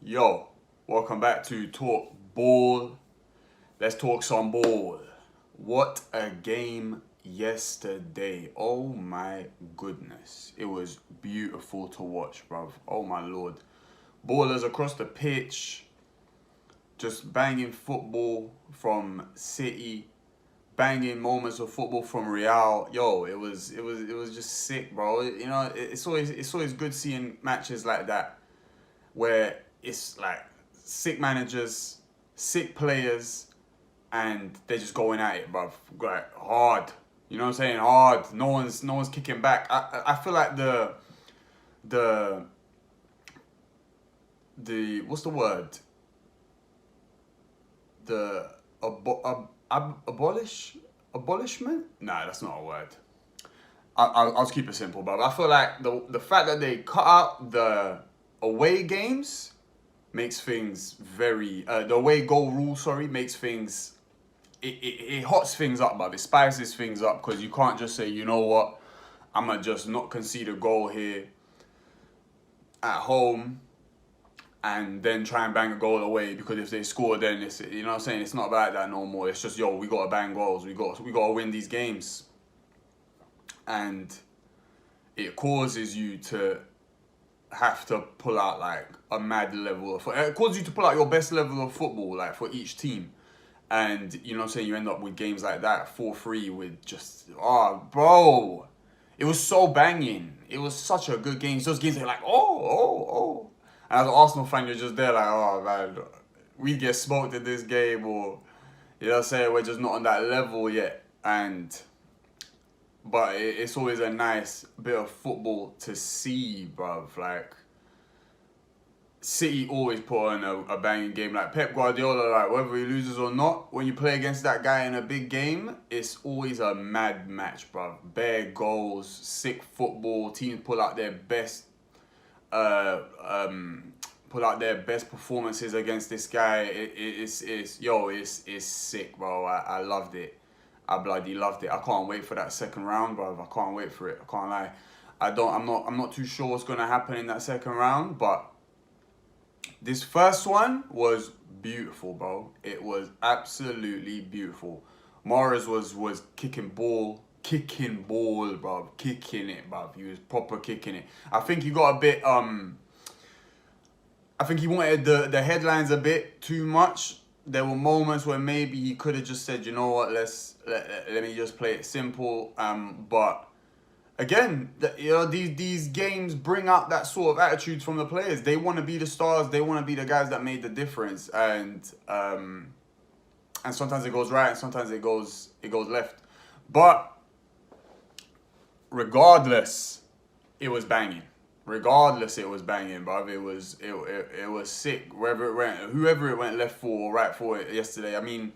Yo, welcome back to Talk Ball. Let's talk some ball. What a game yesterday. Oh my goodness. It was beautiful to watch, bruv. Oh my lord. Ballers across the pitch, just banging football from City, banging moments of football from Real. Yo, it was just sick, bro. You know, it's always good seeing matches like that where it's like sick managers, sick players, and they're just going at it, bruv. Like hard. You know what I'm saying? Hard. No one's kicking back. I feel like the what's the word? The abolishment? Nah, that's not a word. I'll just keep it simple, but I feel like the fact that they cut out the away games makes things very the away goal rule, sorry, makes things it hots things up, but it spices things up because you can't just say, you know what, I'm gonna just not concede a goal here at home and then try and bang a goal away, because if they score, then it's, you know what I'm saying, it's not about that no more. It's just, yo, we gotta bang goals, we gotta win these games, and it causes you to have to pull out like a mad level of, it causes you to pull out your best level of football like for each team. And you know what I'm saying, you end up with games like that 4-3 with just, oh bro, it was so banging. It was such a good game. Those games are like, oh. And as an Arsenal fan, you're just there like, oh man, we get smoked in this game, or you know what I'm saying, we're just not on that level yet. But it's always a nice bit of football to see, bruv. Like, City always put on a banging game. Like Pep Guardiola, like whether he loses or not, when you play against that guy in a big game, it's always a mad match, bruv. Bare goals, sick football. Teams uh, um, pull out their best performances against this guy. It's sick, bro. I loved it. I bloody loved it. I can't wait for that second round, bro. I can't wait for it. I can't lie. I'm not too sure what's gonna happen in that second round, but this first one was beautiful, bro. It was absolutely beautiful. Morris was kicking ball, bro, kicking it, bro. He was proper kicking it. I think he got a bit I think he wanted the headlines a bit too much. There were moments where maybe he could have just said, you know what, let me just play it simple. But again, these games bring out that sort of attitude from the players. They want to be the stars. They want to be the guys that made the difference. And sometimes it goes right, and sometimes it goes left. But regardless, it was banging. Regardless, it was banging, bruv. It was sick. Whoever it went left for or right for it yesterday. I mean,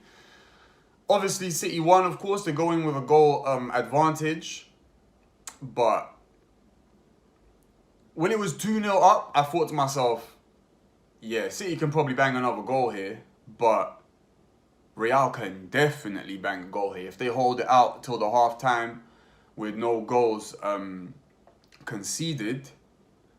obviously City won. Of course, they're going with a goal advantage. But when it was 2-0 up, I thought to myself, yeah, City can probably bang another goal here, but Real can definitely bang a goal here. If they hold it out till the half time with no goals conceded,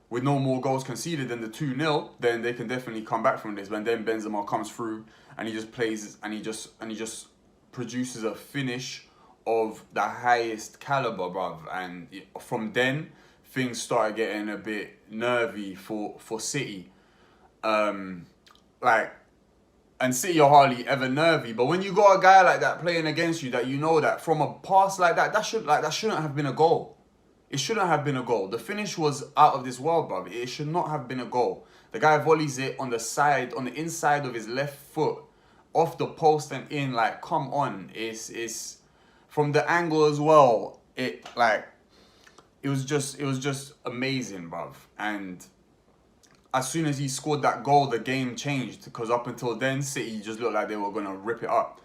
with no more goals conceded than the 2-0, then they can definitely come back from this. But then Benzema comes through and he just plays and he just produces a finish of the highest caliber, bruv. And from then, things started getting a bit nervy for City. Like, and City are hardly ever nervy, but when you got a guy like that playing against you, that you know that from a pass like that, that shouldn't have been a goal. It shouldn't have been a goal. The finish was out of this world, bruv. It should not have been a goal. The guy volleys it on the side, on the inside of his left foot, off the post and in. Like, come on. It's from the angle as well. It was just amazing, bruv. And as soon as he scored that goal, the game changed, because up until then, City just looked like they were gonna rip it up.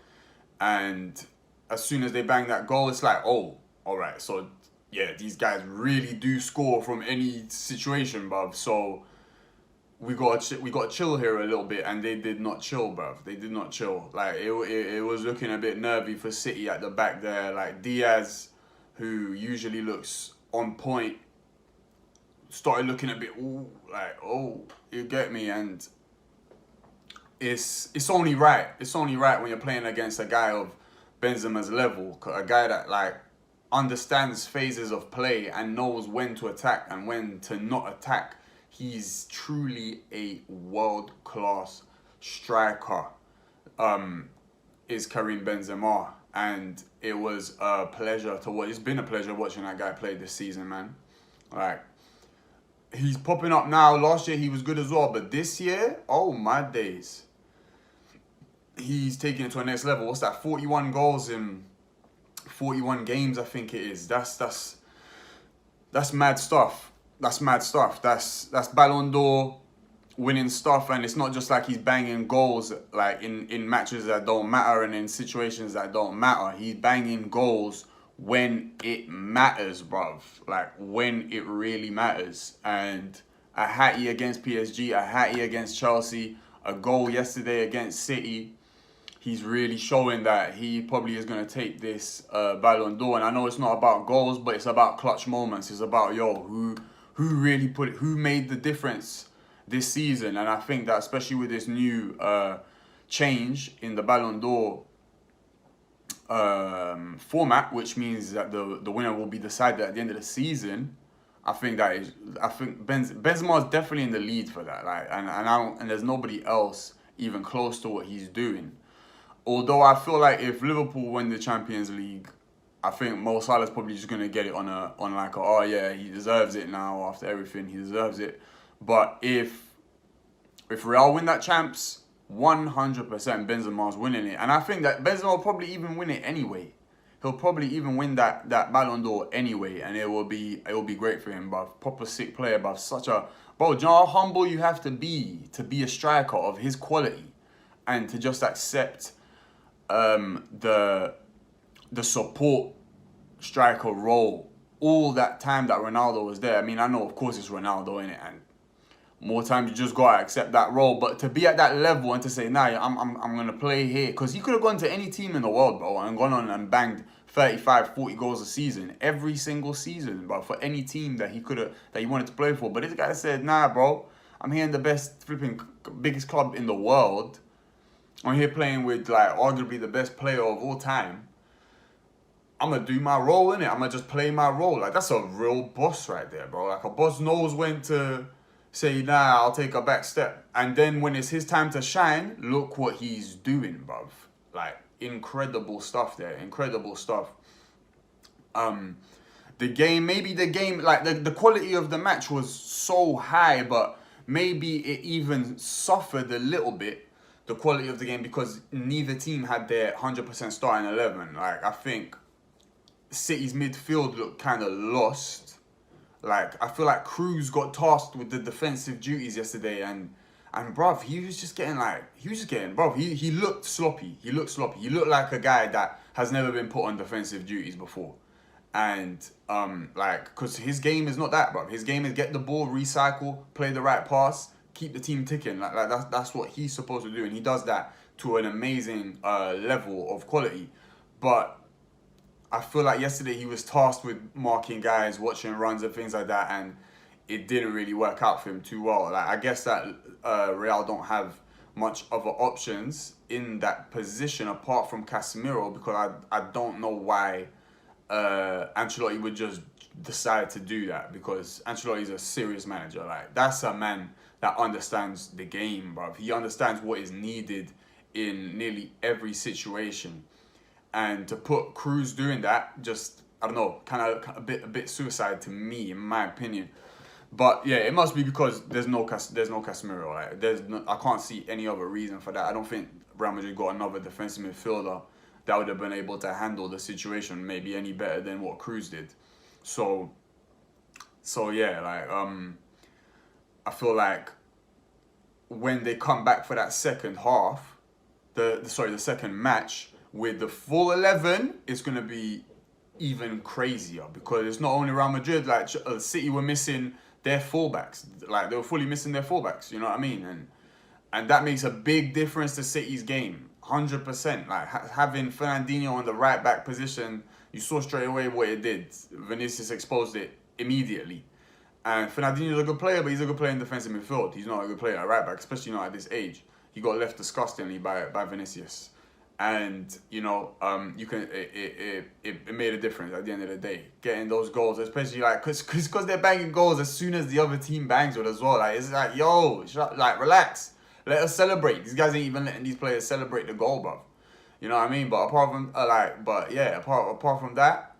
And as soon as they banged that goal, it's like, oh, all right, so yeah, these guys really do score from any situation, bruv. So we got to chill here a little bit, and they did not chill, bruv. They did not chill. Like it was looking a bit nervy for City at the back there. Like Diaz, who usually looks on point, started looking a bit, ooh, like, oh, you get me. And it's only right. It's only right when you're playing against a guy of Benzema's level, a guy that like understands phases of play and knows when to attack and when to not attack. He's truly a world class striker. Is Karim Benzema, and it was a pleasure to watch. It's been a pleasure watching that guy play this season, man. Like, he's popping up now. Last year he was good as well, but this year, oh my days, he's taking it to a next level. What's that? 41 goals in 41 games, I think it is. That's mad stuff. That's mad stuff. That's Ballon d'Or winning stuff, and it's not just like he's banging goals like in matches that don't matter and in situations that don't matter. He's banging goals when it matters, bruv. Like when it really matters. And a hattie against PSG, a hattie against Chelsea, a goal yesterday against City. He's really showing that he probably is going to take this Ballon d'Or. And I know it's not about goals, but it's about clutch moments. It's about, who made the difference this season. And I think that especially with this new change in the Ballon d'Or format, which means that the winner will be decided at the end of the season, I think Benzema is definitely in the lead for that. Like, and there's nobody else even close to what he's doing. Although I feel like if Liverpool win the Champions League, I think Mo Salah's probably just gonna get it oh yeah, he deserves it now after everything, he deserves it. But if Real win that champs, 100% Benzema's winning it, and I think that Benzema will probably even win it anyway. He'll probably even win that Ballon d'Or anyway, and it will be great for him. But proper sick player, but do you know how humble you have to be a striker of his quality, and to just accept the support striker role all that time that Ronaldo was there. I mean, I know of course it's Ronaldo in it, and more times you just gotta accept that role. But to be at that level and to say, nah, I'm gonna play here, because he could have gone to any team in the world, bro, and gone on and banged 35, 40 goals a season, every single season, bro, for any team that he wanted to play for. But this guy said, nah, bro, I'm here in the biggest club in the world. I'm here playing with like arguably the best player of all time. I'm gonna do my role in it. I'm gonna just play my role. Like, that's a real boss right there, bro. Like, a boss knows when to say, nah, I'll take a back step. And then when it's his time to shine, look what he's doing, bruv. Like, incredible stuff there. Incredible stuff. The game, like, the quality of the match was so high, but maybe it even suffered a little bit, the quality of the game, because neither team had their 100% starting 11. Like, I think City's midfield looked kind of lost. Like, I feel like Cruz got tasked with the defensive duties yesterday, and bruv, he looked sloppy. He looked like a guy that has never been put on defensive duties before. And, because his game is not that, bruv. His game is get the ball, recycle, play the right pass, keep the team ticking. Like that's what he's supposed to do, and he does that to an amazing level of quality. But I feel like yesterday he was tasked with marking guys, watching runs and things like that, and it didn't really work out for him too well. Like, I guess that Real don't have much other options in that position apart from Casemiro, because I don't know why Ancelotti would just decide to do that, because Ancelotti's a serious manager. Like, that's a man that understands the game, bruv. He understands what is needed in nearly every situation. And to put Cruz doing that, just, I don't know, kind of a bit suicide to me, in my opinion. But yeah, it must be because there's no Casemiro. Like, I can't see any other reason for that. I don't think Real Madrid got another defensive midfielder that would have been able to handle the situation maybe any better than what Cruz did. So yeah, like, I feel like when they come back for that second half, the second match, with the full 11, it's going to be even crazier, because it's not only Real Madrid. Like, City were missing their fullbacks. Like, they were fully missing their fullbacks, you know what I mean? And that makes a big difference to City's game, 100%. Like, having Fernandinho on the right back position, you saw straight away what it did. Vinicius exposed it immediately. And Fernandinho's a good player, but he's a good player in defensive midfield. He's not a good player at right back, especially not at this age. he got left disgustingly by Vinicius. And you know, it made a difference at the end of the day, getting those goals, especially like because they're banging goals as soon as the other team bangs it as well. Like it's like, yo, like relax, let us celebrate. These guys ain't even letting these players celebrate the goal, bro. You know what I mean? But apart from apart from that,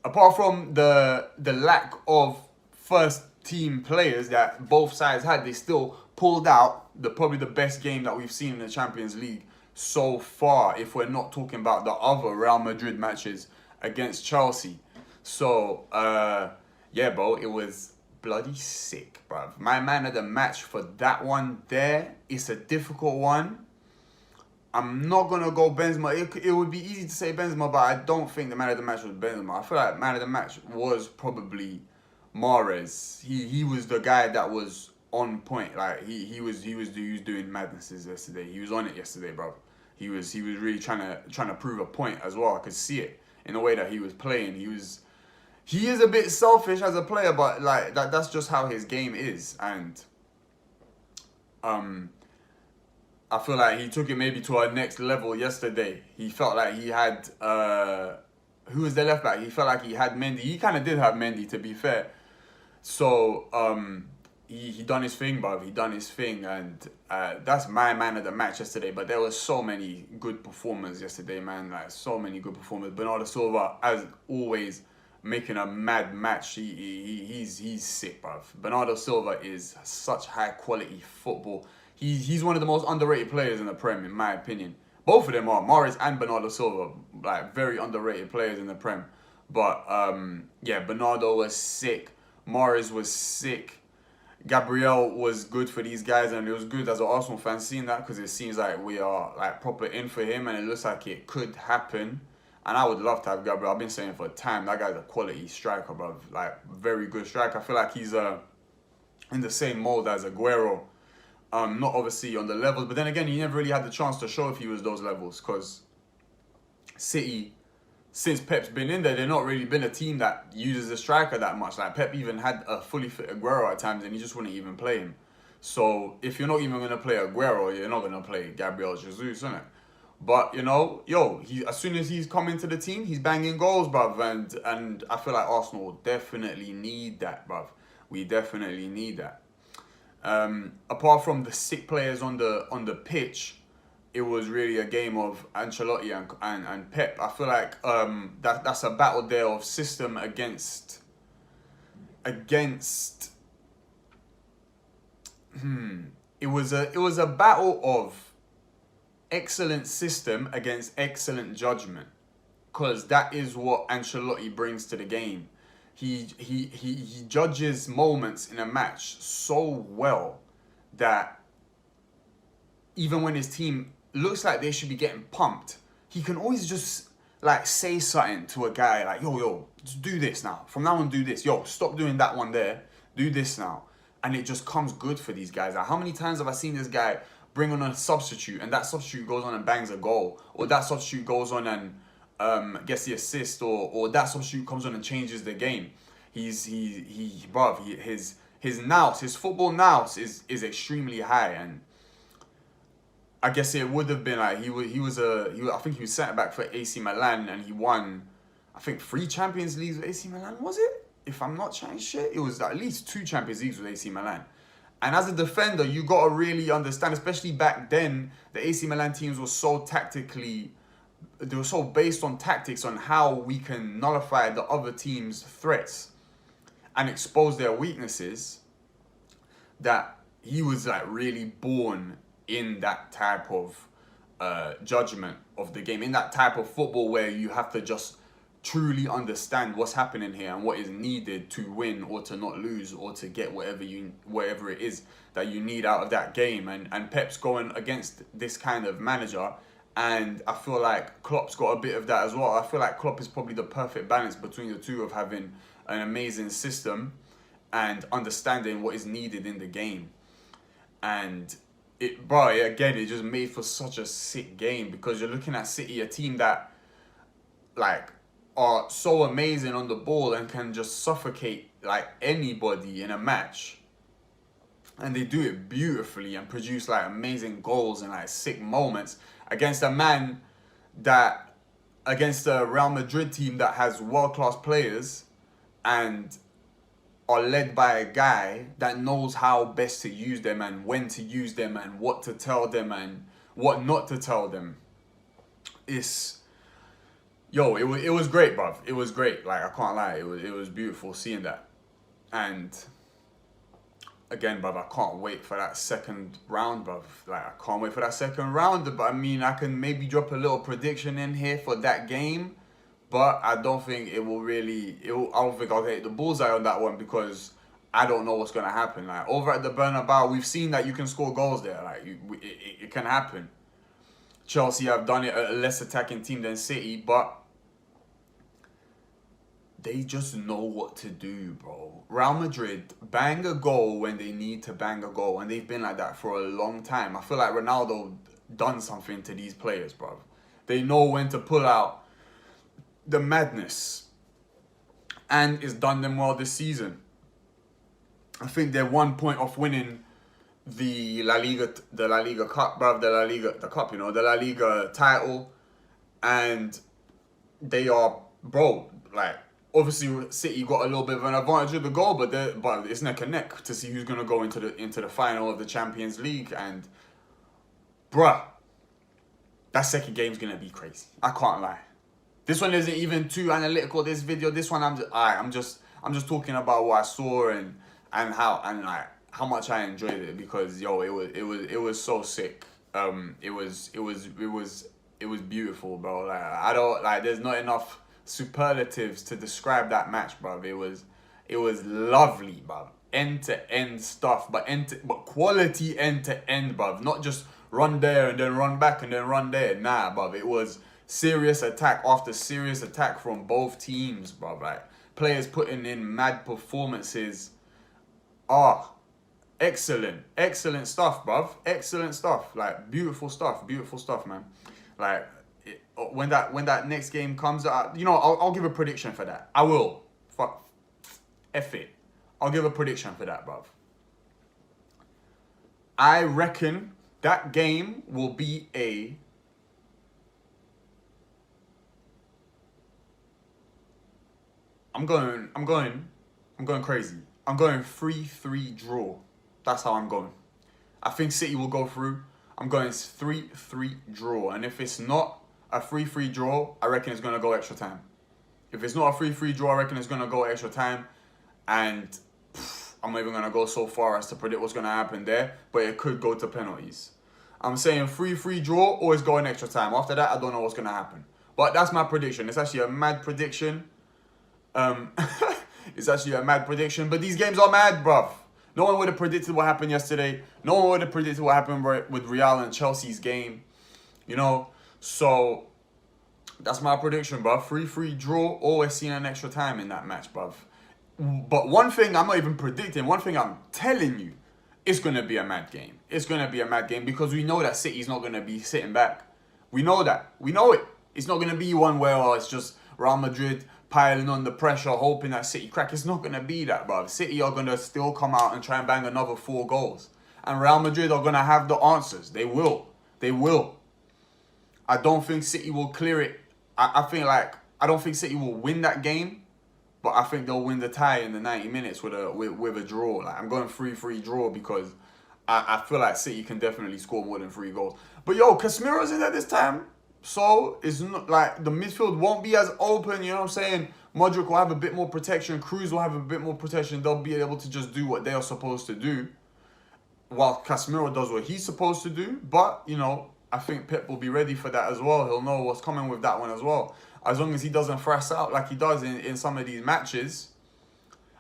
apart from the lack of first team players that both sides had, they still pulled out probably the best game that we've seen in the Champions League so far, if we're not talking about the other Real Madrid matches against Chelsea. So, yeah, bro, it was bloody sick, bruv. My man of the match for that one there, it's a difficult one. I'm not going to go Benzema. It would be easy to say Benzema, but I don't think the man of the match was Benzema. I feel like man of the match was probably Mahrez. He was the guy that was on point. Like he was doing madnesses yesterday. He was on it yesterday, bro. He was really trying to prove a point as well. I could see it in the way that he was playing. He is a bit selfish as a player, but like that's just how his game is. And I feel like he took it maybe to our next level yesterday. He felt like he had who was the left back? He felt like he had Mendy. He kind of did have Mendy, to be fair. So he done his thing, bruv. He done his thing, and that's my man of the match yesterday. But there were so many good performers yesterday, man. Like so many good performers. Bernardo Silva, as always, making a mad match. He's sick, bruv. Bernardo Silva is such high quality football. He's one of the most underrated players in the Prem, in my opinion. Both of them are, Mahrez and Bernardo Silva, like very underrated players in the Prem. But yeah, Bernardo was sick. Mahrez was sick. Gabriel was good for these guys, and it was good as an Arsenal fan seeing that, because it seems like we are like proper in for him, and it looks like it could happen. And I would love to have Gabriel. I've been saying for a time, that guy's a quality striker, bro. Like very good striker. I feel like he's in the same mold as Aguero. Not obviously on the levels, but then again, he never really had the chance to show if he was those levels, because City, since Pep's been in there, they've not really been a team that uses a striker that much. Like Pep even had a fully fit Aguero at times, and he just wouldn't even play him. So if you're not even going to play Aguero, you're not going to play Gabriel Jesus, innit? But you know, as soon as he's come into the team, he's banging goals, bruv, and I feel like Arsenal definitely need that, bruv. We definitely need that. Apart from the sick players on the pitch, it was really a game of Ancelotti and Pep. I feel like that's a battle there of system against. It was a battle of excellent system against excellent judgment, because that is what Ancelotti brings to the game. He judges moments in a match so well that even when his team looks like they should be getting pumped, he can always just like say something to a guy like, yo, just do this now. From now on, do this. Yo, stop doing that one there. Do this now. And it just comes good for these guys. Like, how many times have I seen this guy bring on a substitute, and that substitute goes on and bangs a goal, or that substitute goes on and gets the assist, or that substitute comes on and changes the game. His football nous is extremely high, and I guess it would have been like I think he was centre back for AC Milan, and he won, I think 3 Champions Leagues with AC Milan, was it? If I'm not chatting shit, it was at least 2 Champions Leagues with AC Milan. And as a defender, you got to really understand, especially back then, the AC Milan teams were so they were so based on tactics, on how we can nullify the other team's threats and expose their weaknesses, that he was like really born in that type of judgment of the game, in that type of football where you have to just truly understand what's happening here and what is needed to win or to not lose, or to get whatever it is that you need out of that game. And Pep's going against this kind of manager, and I feel like Klopp's got a bit of that as well. I feel like Klopp is probably the perfect balance between the two, of having an amazing system and understanding what is needed in the game. And it just made for such a sick game, because you're looking at City, a team that like are so amazing on the ball and can just suffocate like anybody in a match. and they do it beautifully and produce like amazing goals and like sick moments against a man that against a Real Madrid team that has world-class players and are led by a guy that knows how best to use them and when to use them and what to tell them and what not to tell them. It's it was great, bruv. It was great. Like, I can't lie. It was beautiful seeing that. And again, bruv, I can't wait for that second round, bruv. Like, I can't wait for that second round. But I mean, I can maybe drop a little prediction in here for that game. But I don't think it will really. I don't think I'll hit the bullseye on that one because I don't know what's gonna happen. Like, over at the Bernabeu, we've seen that you can score goals there. Like, it can happen. Chelsea have done it, a less attacking team than City, but they just know what to do, bro. Real Madrid bang a goal when they need to bang a goal, and they've been like that for a long time. I feel like Ronaldo done something to these players, bro. They know when to pull out the madness, and it's done them well this season. I think they're 1 point off winning the La Liga Cup, bruv, the La Liga title, and they are, bro, like, obviously City got a little bit of an advantage of the goal, but it's neck and neck to see who's gonna go into the final of the Champions League, and bruh, that second game's gonna be crazy. I can't lie. This one isn't even too analytical. This video, this one, I'm just talking about what I saw and how much I enjoyed it because it was so sick. It was beautiful, bro. Like, there's not enough superlatives to describe that match, bro. It was lovely, bro. End to end stuff, but quality end to end, bro. Not just run there and then run back and then run there. Nah, bro. It was serious attack after serious attack from both teams, bro. Like, players putting in mad performances. Excellent stuff, bruv. Excellent stuff. Like, beautiful stuff, man. Like, when that next game comes out, I'll give a prediction for that. I will. Fuck. F it. I'll give a prediction for that, bruv. I reckon that game will be I'm going crazy. I'm going 3-3 draw. That's how I'm going. I think City will go through. I'm going 3-3 draw. And if it's not a 3-3 draw, I reckon it's going to go extra time. If it's not a 3-3 draw, I reckon it's going to go extra time. And I'm not even going to go so far as to predict what's going to happen there. But it could go to penalties. I'm saying 3-3 draw or it's going extra time. After that, I don't know what's going to happen. But that's my prediction. It's actually a mad prediction. It's actually a mad prediction. But these games are mad, bruv. No one would have predicted what happened yesterday. No one would have predicted what happened with Real and Chelsea's game. So that's my prediction, bruv. 3-3 draw, always seeing an extra time in that match, bruv. But one thing I'm not even predicting, one thing I'm telling you, it's going to be a mad game. It's going to be a mad game because we know that City's not going to be sitting back. We know that. We know it. It's not going to be one where it's just Real Madrid piling on the pressure, hoping that City crack. It's not going to be that, bruv. City are going to still come out and try and bang another 4 goals. And Real Madrid are going to have the answers. They will. They will. I don't think City will clear it. I don't think City will win that game, but I think they'll win the tie in the 90 minutes with a draw. Like, I'm going 3-3 draw because I feel like City can definitely score more than 3 goals. But Casemiro's in at this time. So it's not like the midfield won't be as open, you know what I'm saying? Modric will have a bit more protection. Cruz will have a bit more protection. They'll be able to just do what they are supposed to do while Casemiro does what he's supposed to do. But, I think Pep will be ready for that as well. He'll know what's coming with that one as well. As long as he doesn't thrash out like he does in some of these matches.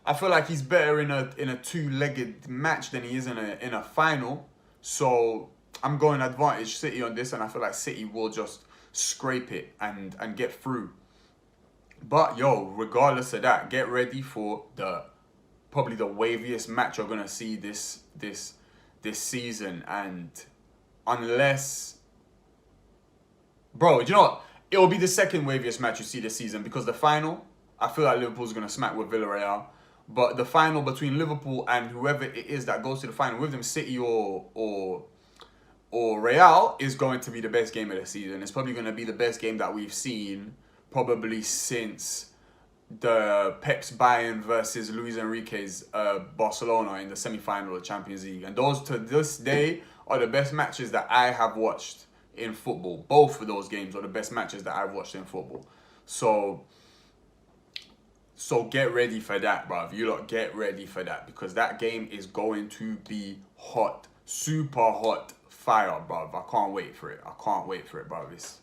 I feel like he's better in a two-legged match than he is in a final. So I'm going advantage City on this, and I feel like City will just scrape it and get through. But regardless of that, get ready for probably the waviest match you're gonna see this season. And unless, bro, you know what? It will be the second waviest match you see this season because the final, I feel like Liverpool's gonna smack with Villarreal. But the final between Liverpool and whoever it is that goes to the final with them, City or Real, is going to be the best game of the season. It's probably going to be the best game that we've seen probably since the Pep's Bayern versus Luis Enrique's Barcelona in the semi-final of the Champions League. And those to this day are the best matches that I have watched in football. Both of those games are the best matches that I've watched in football. So get ready for that, bruv. You lot get ready for that, because that game is going to be hot. Super hot fire, bruv. I can't wait for it. I can't wait for it, bruv. It's...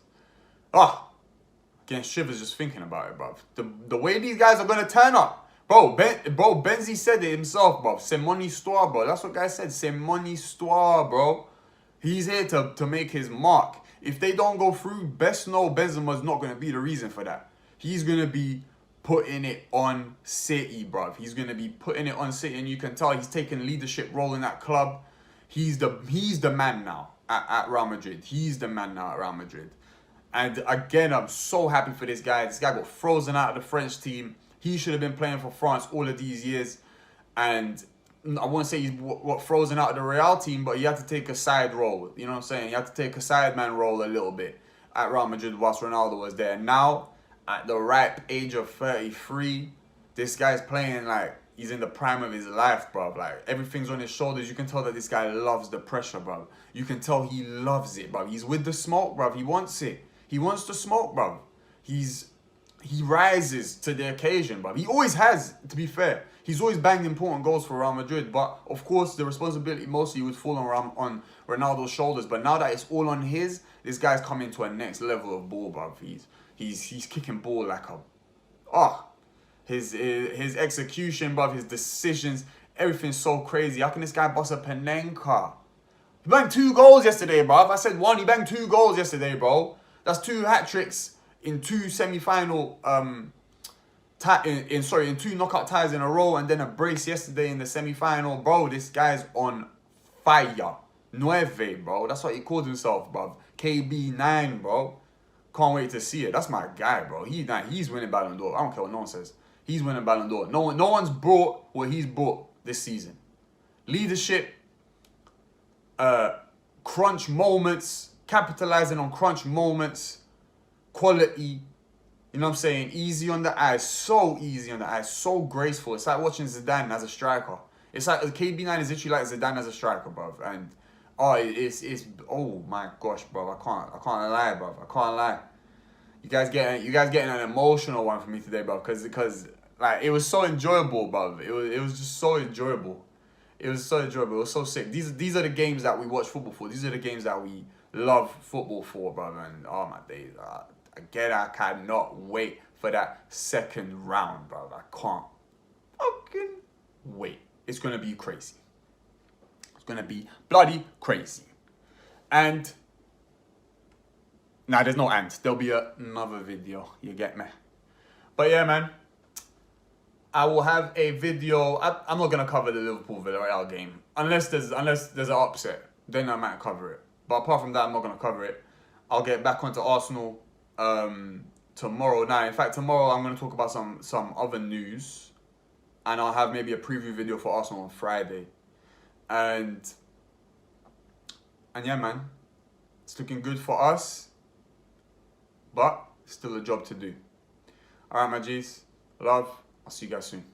getting shivers just thinking about it, bruv. The way these guys are going to turn up. Bro, Benzi said it himself, bruv. C'est mon histoire, bro. That's what guy said. C'est mon histoire, bro. He's here to make his mark. If they don't go through, best know Benzema's not going to be the reason for that. He's going to be putting it on City, bruv. He's going to be putting it on City, and you can tell he's taking leadership role in that club. He's the man now at Real Madrid. He's the man now at Real Madrid. And again, I'm so happy for this guy. This guy got frozen out of the French team. He should have been playing for France all of these years. And I wouldn't say he's frozen out of the Real team, but he had to take a side role. You know what I'm saying? He had to take a side man role a little bit at Real Madrid whilst Ronaldo was there. Now, at the ripe age of 33, this guy's playing like he's in the prime of his life, bro. Like, everything's on his shoulders. You can tell that this guy loves the pressure, bro. You can tell he loves it, bro. He's with the smoke, bro. He wants it. He wants the smoke, bro. He rises to the occasion, bro. He always has, to be fair. He's always banged important goals for Real Madrid. But, of course, the responsibility mostly would fall on Ronaldo's shoulders. But now that it's all on his, this guy's coming to a next level of ball, bro. He's kicking ball like a... His execution, bruv, his decisions, everything's so crazy. How can this guy bust a Panenka? He banged 2 goals yesterday, bruv. I said 1, he banged 2 goals yesterday, bro. That's 2 hat-tricks in 2 semi-final, in 2 knockout ties in a row, and then a brace yesterday in the semi-final. Bro, this guy's on fire. 9, bro. That's what he called himself, bruv. KB9, bro. Can't wait to see it. That's my guy, bro. He's winning Ballon d'Or. I don't care what no one says. He's winning Ballon d'Or. No one's brought what he's brought this season. Leadership, crunch moments, capitalizing on crunch moments, quality. You know what I'm saying? Easy on the eyes. So easy on the eyes. So graceful. It's like watching Zidane as a striker. It's like KB9 is literally like Zidane as a striker, bro. And it's oh my gosh, bro. I can't lie, bro. I can't lie. You guys getting an emotional one from me today, bro. Because like, it was so enjoyable, bro. It was just so enjoyable. It was so enjoyable. It was so sick. These are the games that we watch football for. These are the games that we love football for, bro. And oh my days, again, I cannot wait for that second round, bro. I can't fucking wait. It's gonna be crazy. It's gonna be bloody crazy. And nah, there's no and. There'll be another video. You get me? But yeah, man. I will have a video. I'm not gonna cover the Liverpool-Villarreal game unless there's an upset. Then I might cover it. But apart from that, I'm not gonna cover it. I'll get back onto Arsenal tomorrow night. In fact, tomorrow I'm gonna talk about some other news, and I'll have maybe a preview video for Arsenal on Friday. And yeah, man, it's looking good for us, but still a job to do. All right, my G's, love. I'll see you guys soon.